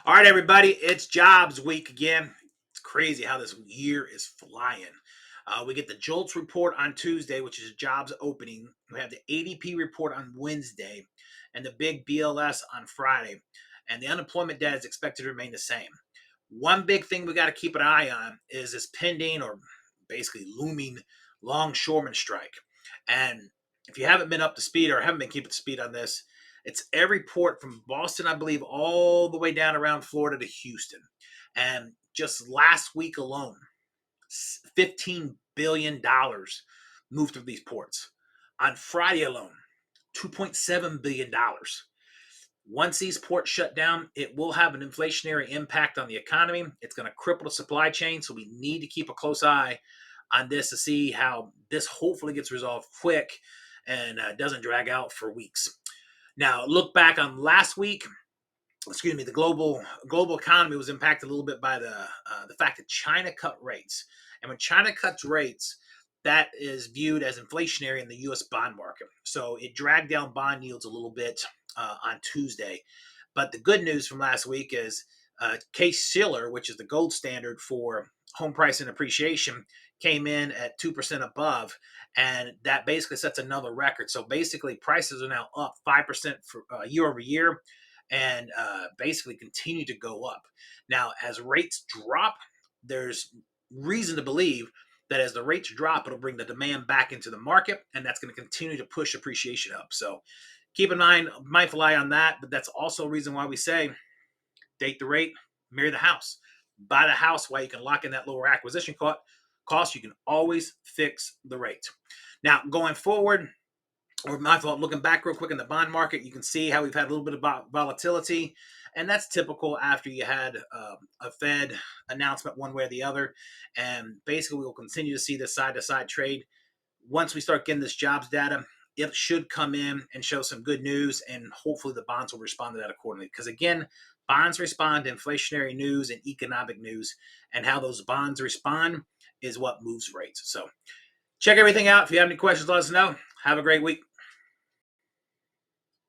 All right, everybody, it's jobs week again. It's crazy how this year is flying. We get the JOLTS report on Tuesday, which is jobs opening. We have the ADP report on Wednesday and the big BLS on Friday. And the unemployment data is expected to remain the same. One big thing we got to keep an eye on is this pending or basically looming longshoreman strike. And if you haven't been up to speed or haven't been keeping speed on this, it's every port from Boston, I believe, all the way down around Florida to Houston. And just last week alone, $15 billion moved through these ports. On Friday alone, $2.7 billion. Once these ports shut down, it will have an inflationary impact on the economy. It's going to cripple the supply chain. So we need to keep a close eye on this to see how this hopefully gets resolved quick and doesn't drag out for weeks. Now, look back on last week. Excuse me. The global economy was impacted a little bit by the fact that China cut rates, and when China cuts rates, that is viewed as inflationary in the U.S. bond market. So it dragged down bond yields a little bit on Tuesday. But the good news from last week is Case-Shiller, which is the gold standard for home price and appreciation, came in at 2% above, and that basically sets another record. So basically, prices are now up 5% for year over year, and basically continue to go up. Now, as rates drop, there's reason to believe that as the rates drop, it'll bring the demand back into the market, and that's going to continue to push appreciation up. So keep in mind, mindful eye on that, but that's also a reason why we say date the rate, marry the house. Buy the house while you can lock in that lower acquisition cost. You can always fix the rate. Now, going forward, or my fault, looking back real quick in the bond market, you can see how we've had a little bit of volatility. And that's typical after you had a Fed announcement one way or the other. And basically, we'll continue to see this side to side trade. Once we start getting this jobs data, it should come in and show some good news, and hopefully the bonds will respond to that accordingly. Because again, bonds respond to inflationary news and economic news, and how those bonds respond is what moves rates. So check everything out. If you have any questions, let us know. Have a great week.